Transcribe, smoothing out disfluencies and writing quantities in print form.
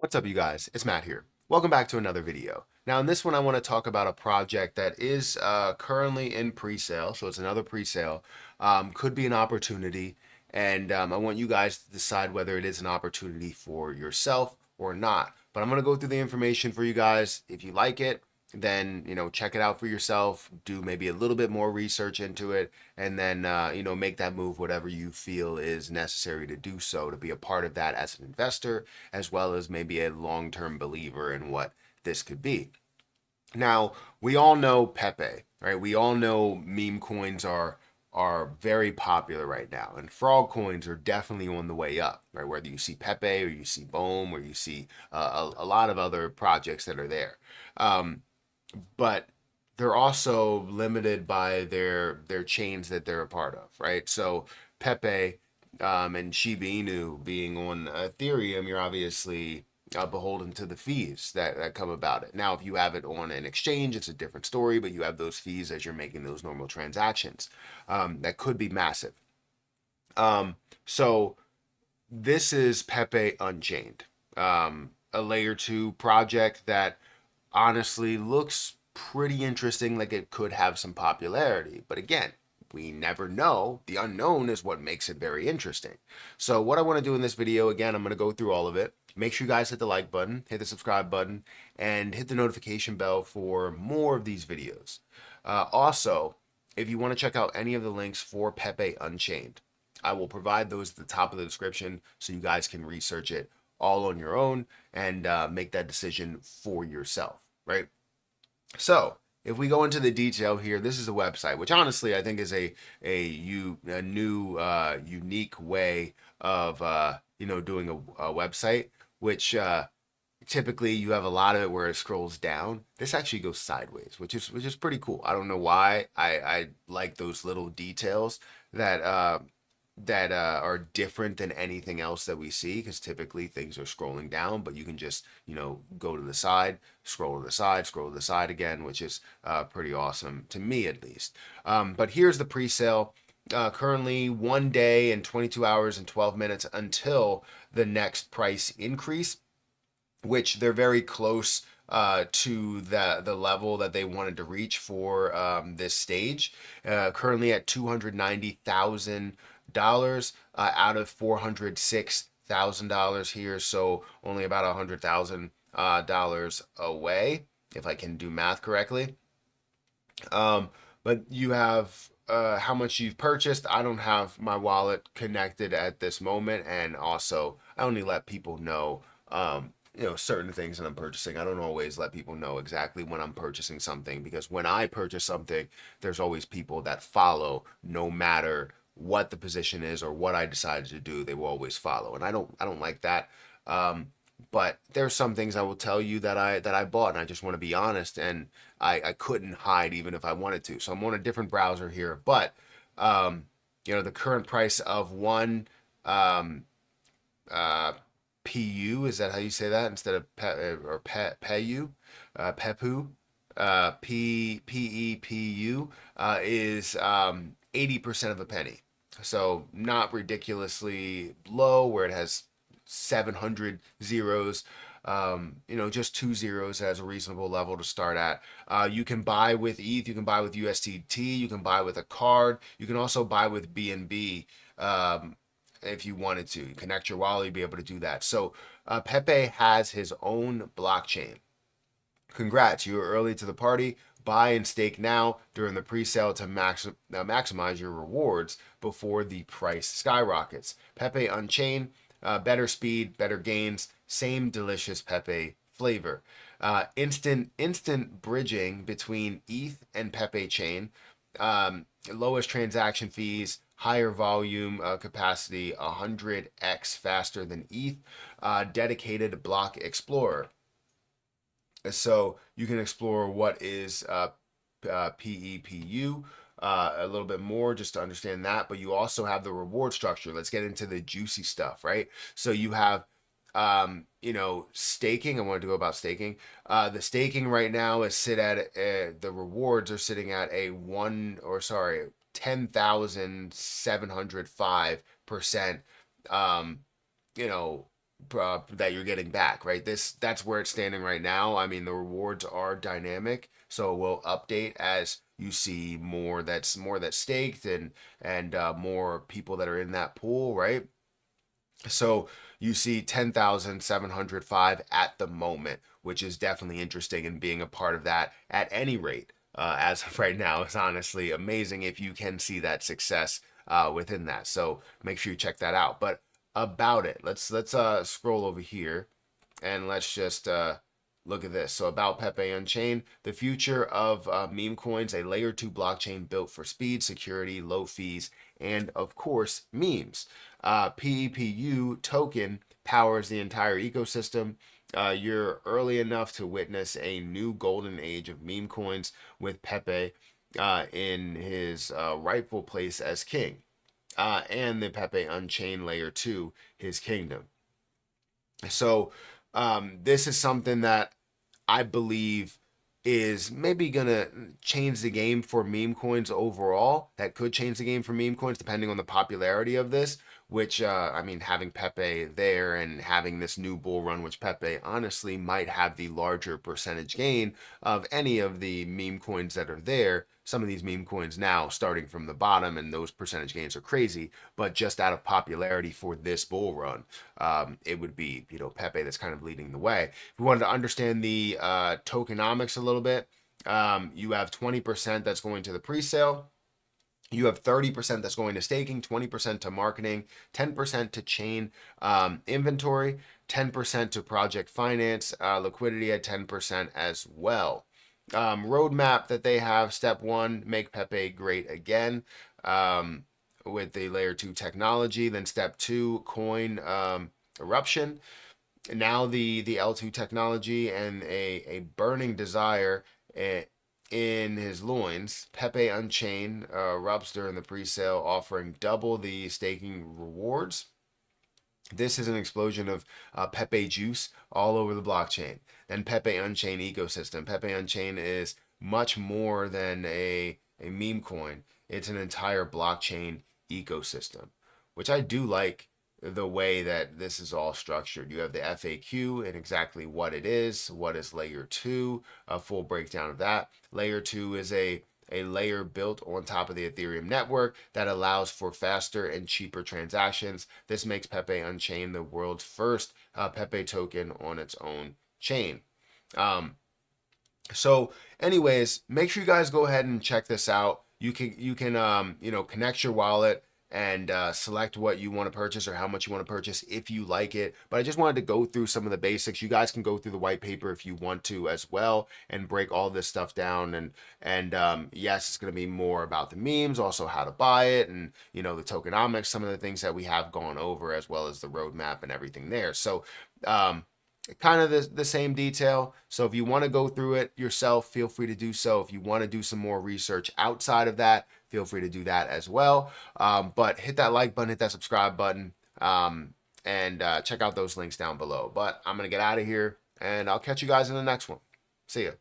What's up, you guys? It's Matt here. Welcome back to another video. Now, in this one, I want to talk about a project that is currently in pre-sale. So it's another pre-sale. Could be an opportunity, and I want you guys to decide whether it is an opportunity for yourself or not. But I'm going to go through the information for you guys. If you like it, then check it out for yourself. Do maybe a little bit more research into it, and then make that move, whatever you feel is necessary to do so, to be a part of that as an investor, as well as maybe a long-term believer in what this could be. Now, we all know Pepe, right? We all know meme coins are very popular right now, and frog coins are definitely on the way up, right? Whether you see Pepe or you see Bohm or you see a lot of other projects that are there. Um, but they're also limited by their chains that they're a part of, right? So Pepe and Shiba Inu being on Ethereum, you're obviously beholden to the fees that come about it. Now, if you have it on an exchange, it's a different story, but you have those fees as you're making those normal transactions. That could be massive. So this is Pepe Unchained, a layer two project that honestly looks pretty interesting, like it could have some popularity. But again, we never know. The unknown is what makes it very interesting. So what I want to do in this video, again, I'm going to go through all of it. Make sure you guys hit the like button, hit the subscribe button, and hit the notification bell for more of these videos. Also, if you want to check out any of the links for Pepe Unchained, I will provide those at the top of the description so you guys can research it all on your own and make that decision for yourself, right? So if we go into the detail here, this is a website, which honestly I think is a new unique way of doing a website, which typically you have a lot of it where it scrolls down. This actually goes sideways, which is pretty cool. I don't know why. I like those little details that are different than anything else that we see, because typically things are scrolling down, but you can just go to the side, scroll to the side, scroll to the side again, which is pretty awesome to me, at least. But here's the pre-sale. Currently 1 day and 22 hours and 12 minutes until the next price increase, which they're very close to the level that they wanted to reach for this stage. Currently at $290,000 out of $406,000 here, so only about $100,000 away, if I can do math correctly. But you have how much you've purchased. I don't have my wallet connected at this moment, and also I only let people know certain things that I'm purchasing. I don't always let people know exactly when I'm purchasing something, because when I purchase something, there's always people that follow, no matter what the position is or what I decided to do. They will always follow, and I don't like that. But there's some things I will tell you that I bought, and I just want to be honest, and I couldn't hide even if I wanted to. So I'm on a different browser here, but the current price of one um, uh, PU, is that how you say that, instead of PEU, PEPU, PEPU, is 80% of a penny. So not ridiculously low where it has 700 zeros. Just two zeros as a reasonable level to start at. You can buy with ETH, you can buy with USDT, you can buy with a card, you can also buy with BNB. If you wanted to connect your wallet, you'd be able to do that. So Pepe has his own blockchain. Congrats, you are early to the party. Buy and stake now during the pre-sale to maximize your rewards before the price skyrockets. Pepe Unchained, better speed, better gains, same delicious Pepe flavor. Instant bridging between ETH and Pepe chain. Lowest transaction fees, higher volume capacity, 100x faster than ETH. Dedicated block explorer. So you can explore what is PEPU a little bit more, just to understand that. But you also have the reward structure. Let's get into the juicy stuff, right? So you have staking. I wanted to go about staking. The staking right now is the rewards are sitting at 10,705%. Um, you know, that you're getting back, right? That's where it's standing right now. I mean, the rewards are dynamic, so we'll update as you see more that's staked, and more people that are in that pool, right? So you see 10,705 at the moment, which is definitely interesting, and being a part of that at any rate, as of right now, is honestly amazing if you can see that success within that. So make sure you check that out. But about it, let's scroll over here and let's just look at this. So about Pepe Unchained, the future of meme coins, a layer 2 blockchain built for speed, security, low fees, and of course memes. PEPU token powers the entire ecosystem. You're early enough to witness a new golden age of meme coins with Pepe in his rightful place as king, and the Pepe Unchained Layer 2, his kingdom. So this is something that I believe is maybe gonna change the game for meme coins overall. That could change the game for meme coins depending on the popularity of this. Which I mean, having Pepe there and having this new bull run, which Pepe honestly might have the larger percentage gain of any of the meme coins that are there. Some of these meme coins now starting from the bottom, and those percentage gains are crazy. But just out of popularity for this bull run, it would be Pepe that's kind of leading the way. If we wanted to understand the tokenomics a little bit, you have 20% that's going to the pre-sale. You have 30% that's going to staking, 20% to marketing, 10% to chain inventory, 10% to project finance, liquidity at 10% as well. Roadmap that they have: step one, make Pepe great again with the layer 2 technology. Then step two, coin eruption. Now the L2 technology and a burning desire in his loins. Pepe Unchained erupts during the pre-sale, offering double the staking rewards. This is an explosion of Pepe juice all over the blockchain. Then Pepe Unchained ecosystem. Pepe Unchained is much more than a meme coin. It's an entire blockchain ecosystem, which I do like the way that this is all structured. You have the FAQ and exactly what it is. What is layer 2? A full breakdown of that. Layer 2 is a layer built on top of the Ethereum network that allows for faster and cheaper transactions. This makes Pepe Unchained the world's first Pepe token on its own chain. So, anyways, make sure you guys go ahead and check this out. You can connect your wallet and select what you want to purchase or how much you want to purchase if you like it. But I just wanted to go through some of the basics. You guys can go through the white paper if you want to as well and break all this stuff down. And yes, it's going to be more about the memes, also how to buy it, and the tokenomics, some of the things that we have gone over, as well as the roadmap and everything there. So kind of the same detail. So if you want to go through it yourself, feel free to do so. If you want to do some more research outside of that, feel free to do that as well. But hit that like button, hit that subscribe button, and check out those links down below. But I'm going to get out of here, and I'll catch you guys in the next one. See ya.